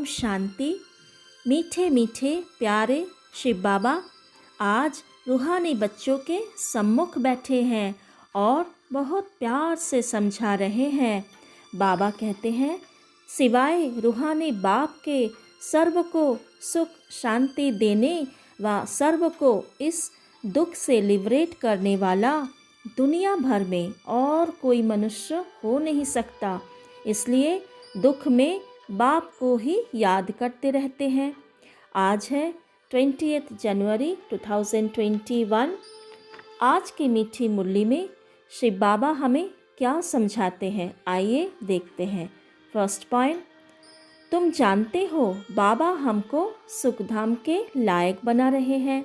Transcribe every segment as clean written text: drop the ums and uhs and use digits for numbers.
ओम शांति। मीठे मीठे प्यारे शिव बाबा आज रूहानी बच्चों के सम्मुख बैठे हैं और बहुत प्यार से समझा रहे हैं। बाबा कहते हैं, सिवाय रूहानी बाप के सर्व को सुख शांति देने व सर्व को इस दुख से लिबरेट करने वाला दुनिया भर में और कोई मनुष्य हो नहीं सकता। इसलिए दुख में बाप को ही याद करते रहते हैं। आज है 20 जनवरी 2021। आज की मीठी मुरली में शिव बाबा हमें क्या समझाते हैं, आइए देखते हैं। फर्स्ट पॉइंट, तुम जानते हो बाबा हमको सुखधाम के लायक बना रहे हैं।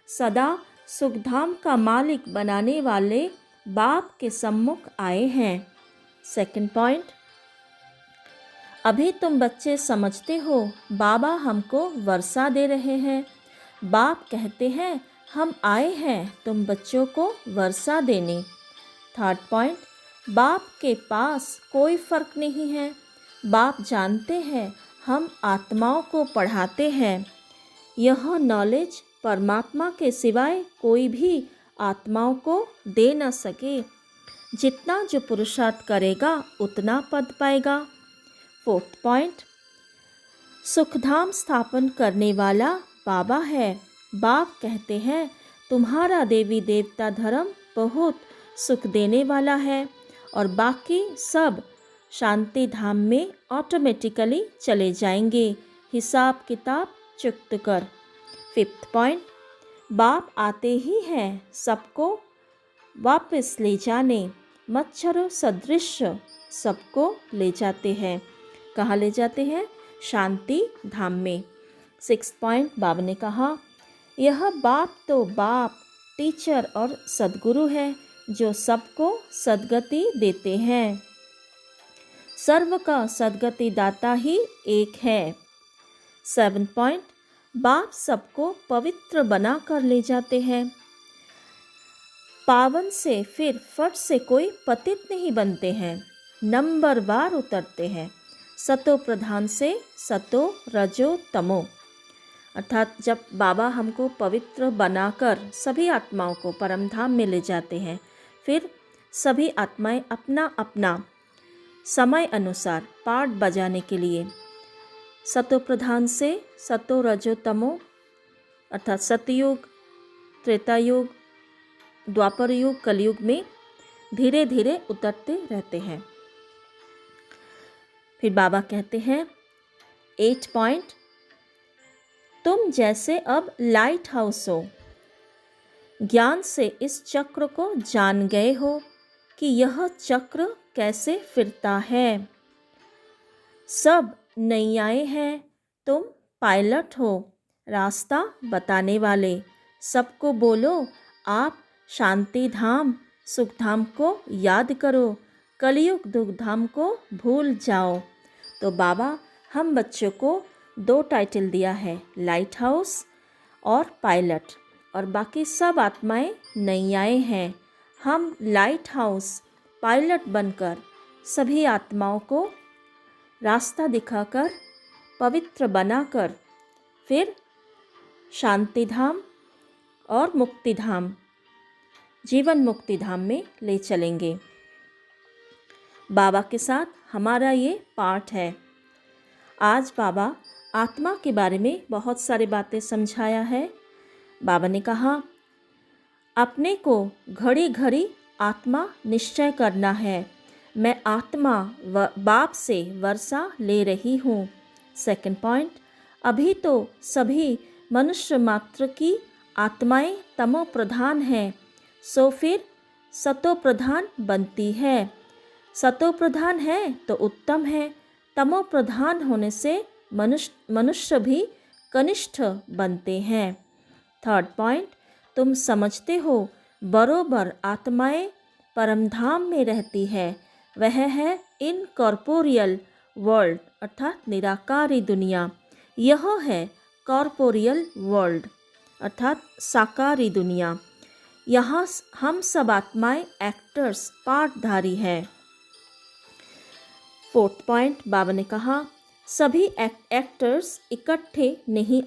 सदा सुखधाम का मालिक बनाने वाले बाप के सम्मुख आए हैं। सेकंड पॉइंट, अभी तुम बच्चे समझते हो बाबा हमको वर्षा दे रहे हैं। बाप कहते हैं, हम आए हैं तुम बच्चों को वर्षा देने। थर्ड पॉइंट, बाप के पास कोई फ़र्क नहीं है। बाप जानते हैं हम आत्माओं को पढ़ाते हैं। यह नॉलेज परमात्मा के सिवाय कोई भी आत्माओं को दे न सके। जितना जो पुरुषार्थ करेगा उतना पद पाएगा। फोर्थ पॉइंट, सुखधाम स्थापन करने वाला बाबा है। बाप कहते हैं, तुम्हारा देवी देवता धर्म बहुत सुख देने वाला है और बाकी सब शांति धाम में ऑटोमेटिकली चले जाएंगे, हिसाब किताब चुकत कर। फिफ्थ पॉइंट, बाप आते ही हैं सबको वापस ले जाने। मच्छरों सदृश सबको ले जाते हैं। कहाँ ले जाते हैं? शांति धाम में। सिक्स पॉइंट, बाबा ने कहा, यह बाप तो बाप टीचर और सदगुरु है जो सबको सदगति देते हैं। सर्व का सदगति दाता ही एक है। सेवन पॉइंट, बाप सबको पवित्र बना कर ले जाते हैं। पावन से फिर फट से कोई पतित नहीं बनते हैं, नंबरवार उतरते हैं। सतो प्रधान से सतो रजो तमो, अर्थात जब बाबा हमको पवित्र बनाकर सभी आत्माओं को परम धाम में ले जाते हैं, फिर सभी आत्माएं अपना अपना समय अनुसार पाठ बजाने के लिए सतो प्रधान से सतो रजो तमो, अर्थात सतयुग, त्रेता युग, द्वापर युग, कलयुग में धीरे धीरे उतरते रहते हैं। फिर बाबा कहते हैं 8 पॉइंट, तुम जैसे अब लाइट हाउस हो, ज्ञान से इस चक्र को जान गए हो कि यह चक्र कैसे फिरता है। सब नैयाएं हैं, तुम पायलट हो, रास्ता बताने वाले। सबको बोलो आप शांति धाम सुख धाम को याद करो, कलयुग दुख धाम को भूल जाओ। तो बाबा हम बच्चों को 2 टाइटल दिया है, लाइट हाउस और पायलट, और बाकी सब आत्माएं नैयाएं हैं। हम लाइट हाउस पायलट बनकर सभी आत्माओं को रास्ता दिखाकर पवित्र बनाकर फिर शांति धाम और मुक्ति धाम, जीवन मुक्ति धाम में ले चलेंगे। बाबा के साथ हमारा ये पाठ है। आज बाबा आत्मा के बारे में बहुत सारी बातें समझाया है। बाबा ने कहा, अपने को घड़ी घड़ी आत्मा निश्चय करना है। मैं आत्मा व बाप से वर्षा ले रही हूँ। सेकंड पॉइंट, अभी तो सभी मनुष्य मात्र की आत्माएं तमो प्रधान हैं, सो फिर सतो प्रधान बनती है। सतो प्रधान है तो उत्तम है, तमो प्रधान होने से मनुष्य भी कनिष्ठ बनते हैं। थर्ड पॉइंट, तुम समझते हो बरोबर आत्माएं परमधाम में रहती है, वह है इनकॉर्पोरियल वर्ल्ड, अर्थात निराकारी दुनिया। यह है कॉर्पोरियल वर्ल्ड, अर्थात साकारी दुनिया। यहाँ हम सब आत्माएं एक्टर्स, पाठधारी हैं। फोर्थ पॉइंट, बाबा ने कहा, सभी एक्टर्स इकट्ठे नहीं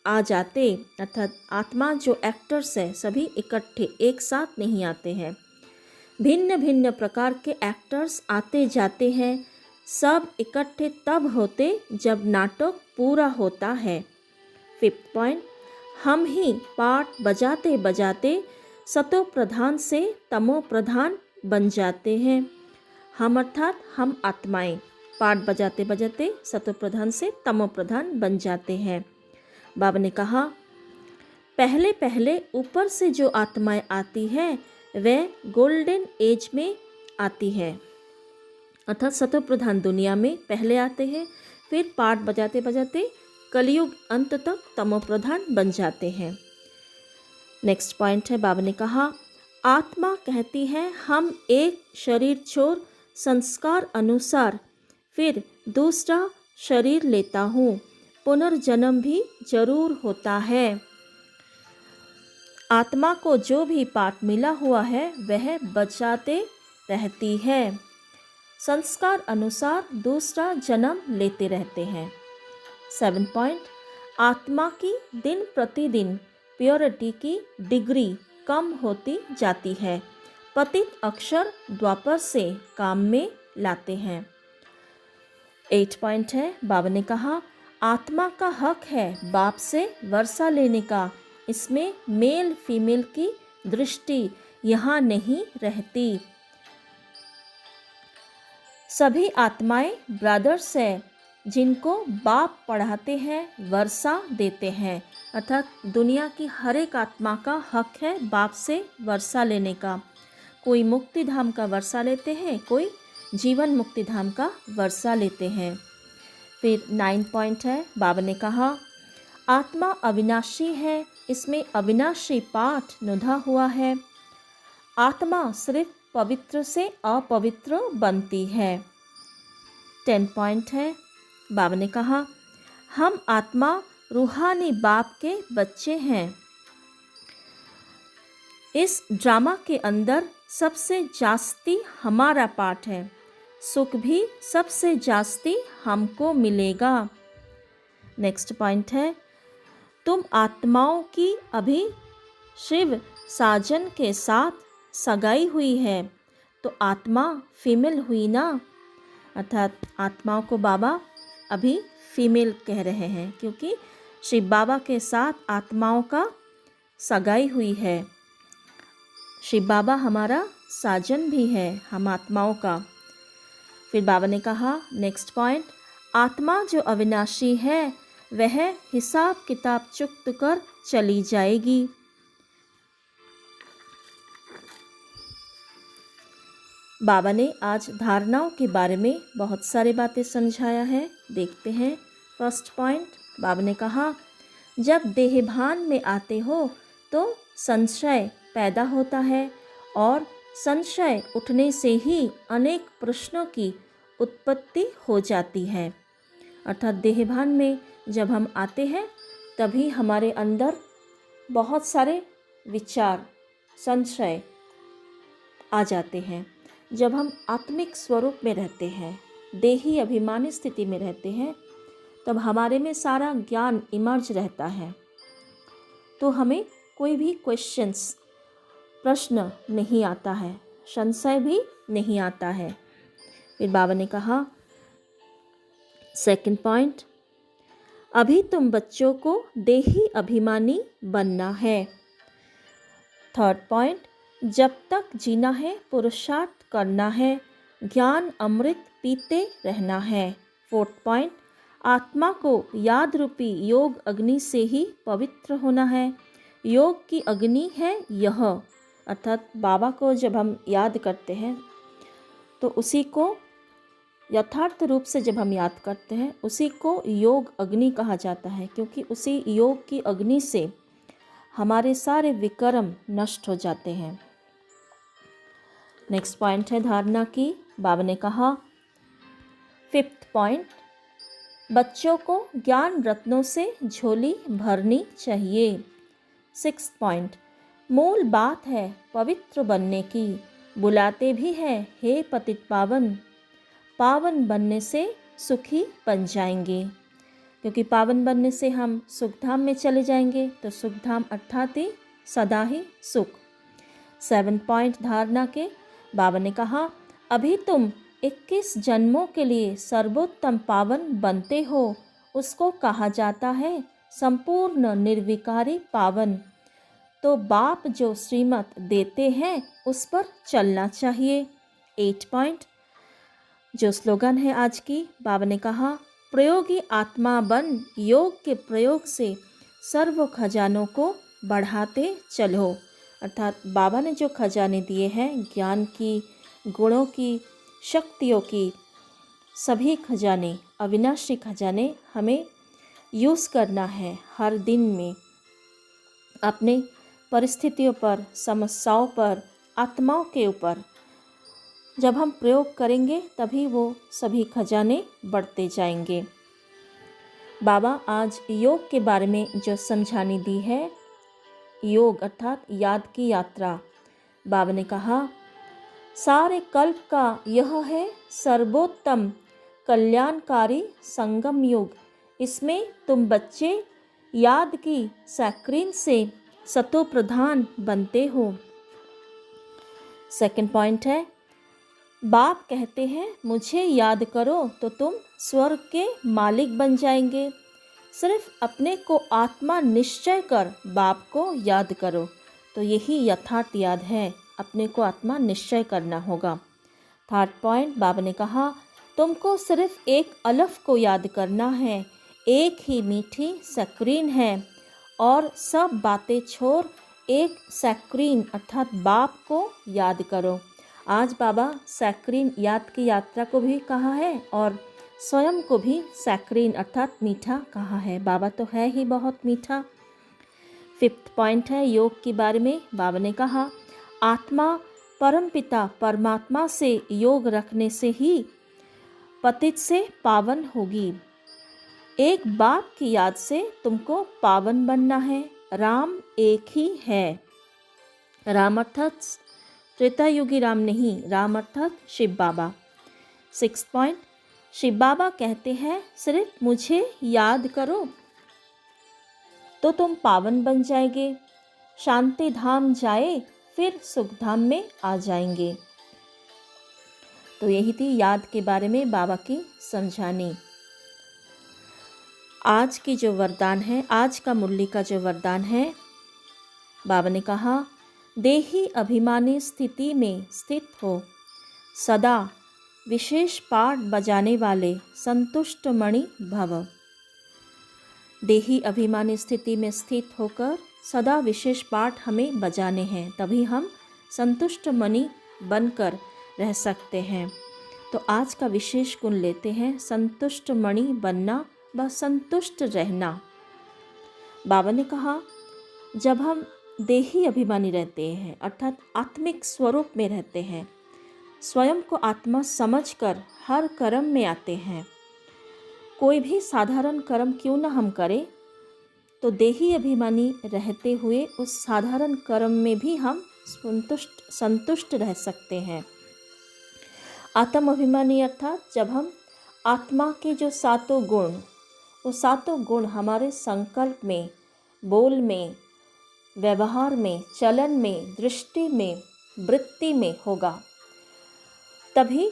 आ जाते, अर्थात आत्मा जो एक्टर्स है सभी इकट्ठे एक साथ नहीं आते हैं। भिन्न भिन्न प्रकार के एक्टर्स आते जाते हैं, सब इकट्ठे तब होते जब नाटक पूरा होता है। 5th पॉइंट, हम ही पाठ बजाते बजाते सतो प्रधान से तमो प्रधान बन जाते हैं। हम अर्थात हम आत्माएं पाठ बजाते बजाते सतो प्रधान से तमो प्रधान बन जाते हैं। बाबा ने कहा, पहले पहले ऊपर से जो आत्माएं आती है वह गोल्डन एज में आती है, अर्थात सतो प्रधान दुनिया में पहले आते हैं, फिर पाठ बजाते बजाते कलयुग अंत तक तमो प्रधान बन जाते हैं। नेक्स्ट पॉइंट है, बाबा ने कहा, आत्मा कहती है हम एक शरीर छोड़ संस्कार अनुसार फिर दूसरा शरीर लेता हूँ, पुनर्जन्म भी जरूर होता है। आत्मा को जो भी पाठ मिला हुआ है वह बचाते रहती है, संस्कार अनुसार दूसरा जन्म लेते रहते हैं। 7 पॉइंट, आत्मा की दिन प्रतिदिन प्योरिटी की डिग्री कम होती जाती है, पतित अक्षर द्वापर से काम में लाते हैं। 8 पॉइंट है, बाबा ने कहा, आत्मा का हक है बाप से वर्षा लेने का, इसमें मेल फीमेल की दृष्टि यहाँ नहीं रहती। सभी आत्माएं ब्रदर्स हैं, जिनको बाप पढ़ाते हैं वर्षा देते हैं, अर्थात दुनिया की हर एक आत्मा का हक है बाप से वर्षा लेने का। कोई मुक्ति धाम का वर्षा लेते हैं, कोई जीवन मुक्ति धाम का वर्षा लेते हैं। फिर 9 पॉइंट है, बाबा ने कहा, आत्मा अविनाशी है, इसमें अविनाशी पाठ नुधा हुआ है। आत्मा सिर्फ पवित्र से अपवित्र बनती है। 10 पॉइंट है, बाबा ने कहा, हम आत्मा रूहानी बाप के बच्चे हैं। इस ड्रामा के अंदर सबसे जास्ती हमारा पार्ट है, सुख भी सबसे जास्ती हमको मिलेगा। नेक्स्ट पॉइंट है, तुम आत्माओं की अभी शिव साजन के साथ सगाई हुई है, तो आत्मा फीमेल हुई ना, अर्थात आत्माओं को बाबा अभी फीमेल कह रहे हैं क्योंकि शिव बाबा के साथ आत्माओं का सगाई हुई है। शिव बाबा हमारा साजन भी है हम आत्माओं का। फिर बाबा ने कहा, नेक्स्ट पॉइंट, आत्मा जो अविनाशी है वह हिसाब किताब चुक्त कर चली जाएगी। बाबा ने आज धारणाओं के बारे में बहुत सारी बातें समझाया है, देखते हैं। फर्स्ट पॉइंट, बाबा ने कहा, जब देहभान में आते हो तो संशय पैदा होता है और संशय उठने से ही अनेक प्रश्नों की उत्पत्ति हो जाती है, अर्थात देहभान में जब हम आते हैं तभी हमारे अंदर बहुत सारे विचार संशय आ जाते हैं। जब हम आत्मिक स्वरूप में रहते हैं, देही अभिमानी स्थिति में रहते हैं, तब हमारे में सारा ज्ञान इमर्ज रहता है, तो हमें कोई भी क्वेश्चंस प्रश्न नहीं आता है, संशय भी नहीं आता है। फिर बाबा ने कहा, सेकंड पॉइंट, अभी तुम बच्चों को देही अभिमानी बनना है। थर्ड पॉइंट, जब तक जीना है पुरुषार्थ करना है, ज्ञान अमृत पीते रहना है। फोर्थ पॉइंट, आत्मा को याद रूपी योग अग्नि से ही पवित्र होना है। योग की अग्नि है यह, अर्थात बाबा को जब हम याद करते हैं तो उसी को यथार्थ रूप से जब हम याद करते हैं उसी को योग अग्नि कहा जाता है, क्योंकि उसी योग की अग्नि से हमारे सारे विकर्म नष्ट हो जाते हैं। नेक्स्ट पॉइंट है धारणा की। बाबा ने कहा, फिफ्थ पॉइंट, बच्चों को ज्ञान रत्नों से झोली भरनी चाहिए। सिक्स पॉइंट, मूल बात है पवित्र बनने की, बुलाते भी हैं हे पतित पावन। पावन बनने से सुखी बन जाएंगे, क्योंकि पावन बनने से हम सुखधाम में चले जाएंगे। तो सुखधाम अर्थात ही सदा ही सुख। 7 पॉइंट धारणा के बाबा ने कहा, अभी तुम 21 जन्मों के लिए सर्वोत्तम पावन बनते हो, उसको कहा जाता है संपूर्ण निर्विकारी पावन। तो बाप जो श्रीमत देते हैं उस पर चलना चाहिए। 8 पॉइंट जो स्लोगन है आज की, बाबा ने कहा, प्रयोगी आत्मा बन योग के प्रयोग से सर्व खजानों को बढ़ाते चलो। अर्थात बाबा ने जो खजाने दिए हैं, ज्ञान की, गुणों की, शक्तियों की, सभी खजाने, अविनाशी खजाने हमें यूज़ करना है हर दिन में। अपने परिस्थितियों पर, समस्याओं पर, आत्माओं के ऊपर जब हम प्रयोग करेंगे तभी वो सभी खजाने बढ़ते जाएंगे। बाबा आज योग के बारे में जो समझाने दी है, योग अर्थात याद की यात्रा। बाबा ने कहा, सारे कल्प का यह है सर्वोत्तम कल्याणकारी संगम युग। इसमें तुम बच्चे याद की सैक्रीन से सतो प्रधान बनते हो। 2 पॉइंट है, बाप कहते हैं मुझे याद करो तो तुम स्वर्ग के मालिक बन जाएंगे। सिर्फ अपने को आत्मा निश्चय कर बाप को याद करो। तो यही यथार्थ याद है, अपने को आत्मा निश्चय करना होगा। 3 पॉइंट बाबा ने कहा, तुमको सिर्फ एक अलफ को याद करना है, एक ही मीठी सैक्रीन है, और सब बातें छोड़ एक सैक्रीन अर्थात बाप को याद करो। आज बाबा सैक्रीन याद की यात्रा को भी कहा है और स्वयं को भी सैक्रीन अर्थात मीठा कहा है। बाबा तो है ही बहुत मीठा। 5 पॉइंट है योग के बारे में। बाबा ने कहा, आत्मा परमपिता परमात्मा से योग रखने से ही पतित से पावन होगी। एक बाप की याद से तुमको पावन बनना है। राम एक ही है। राम अर्थात त्रेता युगी राम नहीं, राम अर्थात शिव बाबा। 6 पॉइंट शिव बाबा कहते हैं, सिर्फ मुझे याद करो तो तुम पावन बन जाएंगे। शांति धाम जाए फिर सुख धाम में आ जाएंगे। तो यही थी याद के बारे में बाबा की समझानी। आज की जो वरदान है, आज का मुरली का जो वरदान है, बाबा ने कहा, देही अभिमानी स्थिति में स्थित हो, सदा विशेष पाठ बजाने वाले संतुष्ट मणि भव। देही अभिमानी स्थिति में स्थित होकर सदा विशेष पाठ हमें बजाने हैं, तभी हम संतुष्ट मणि बनकर रह सकते हैं। तो आज का विशेष गुण लेते हैं, संतुष्ट मणि बनना व संतुष्ट रहना। बाबा ने कहा, जब हम देही अभिमानी रहते हैं अर्थात आत्मिक स्वरूप में रहते हैं, स्वयं को आत्मा समझकर हर कर्म में आते हैं, कोई भी साधारण कर्म क्यों न हम करें, तो देही अभिमानी रहते हुए उस साधारण कर्म में भी हम संतुष्ट रह सकते हैं। आत्म अभिमानी अर्थात जब हम आत्मा के जो 7 गुण, वो 7 गुण हमारे संकल्प में, बोल में, व्यवहार में, चलन में, दृष्टि में, वृत्ति में होगा, तभी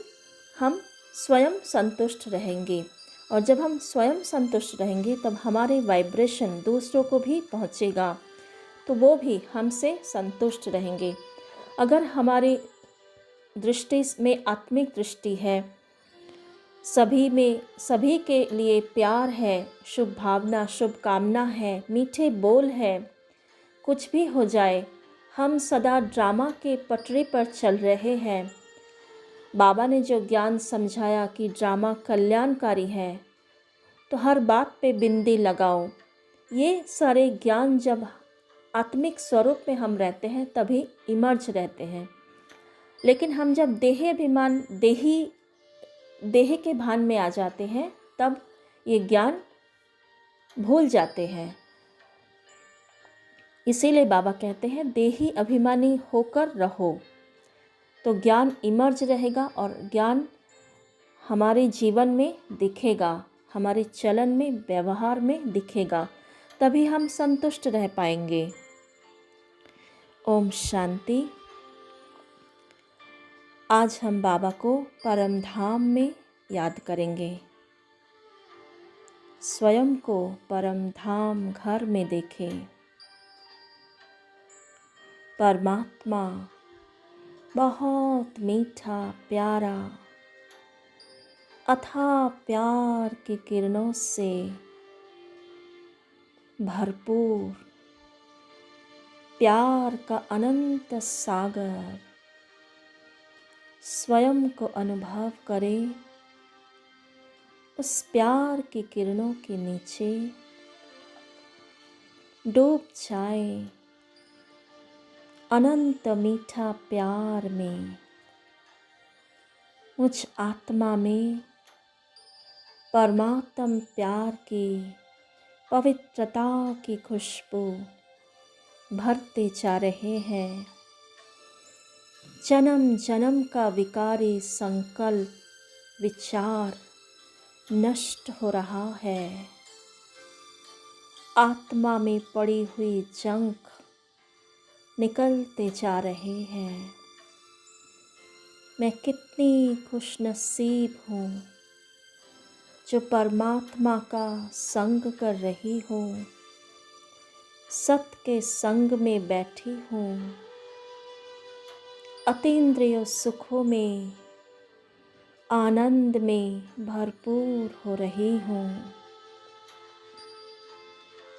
हम स्वयं संतुष्ट रहेंगे। और जब हम स्वयं संतुष्ट रहेंगे तब हमारे वाइब्रेशन दूसरों को भी पहुंचेगा, तो वो भी हमसे संतुष्ट रहेंगे। अगर हमारी दृष्टि में आत्मिक दृष्टि है, सभी में सभी के लिए प्यार है, शुभ भावना, शुभ कामना है, मीठे बोल है, कुछ भी हो जाए हम सदा ड्रामा के पटरी पर चल रहे हैं। बाबा ने जो ज्ञान समझाया कि ड्रामा कल्याणकारी है, तो हर बात पे बिंदी लगाओ, ये सारे ज्ञान जब आत्मिक स्वरूप में हम रहते हैं तभी इमर्ज रहते हैं। लेकिन हम जब देह के भान में आ जाते हैं तब ये ज्ञान भूल जाते हैं। इसीलिए बाबा कहते हैं देही अभिमानी होकर रहो, तो ज्ञान इमर्ज रहेगा और ज्ञान हमारे जीवन में दिखेगा, हमारे चलन में, व्यवहार में दिखेगा, तभी हम संतुष्ट रह पाएंगे। ओम शांति। आज हम बाबा को परम धाम में याद करेंगे। स्वयं को परम धाम घर में देखें। परमात्मा बहुत मीठा, प्यारा, अथाह प्यार की किरणों से भरपूर, प्यार का अनंत सागर स्वयं को अनुभव करें। उस प्यार की किरणों के नीचे डूब जाए अनंत मीठा प्यार में। मुझ आत्मा में परमात्म प्यार की पवित्रता की खुशबू भरते जा रहे हैं। जन्म जन्म का विकारी संकल्प, विचार नष्ट हो रहा है। आत्मा में पड़ी हुई जंक निकलते जा रहे हैं। मैं कितनी खुशनसीब हूँ जो परमात्मा का संग कर रही हूँ, सत के संग में बैठी हूँ, अतीन्द्रिय सुखों में, आनंद में भरपूर हो रही हूँ।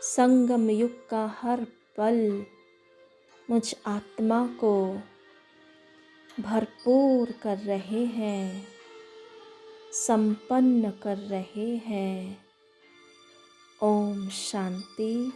संगम युग का हर पल मुझ आत्मा को भरपूर कर रहे हैं, संपन्न कर रहे हैं। ओम शांति।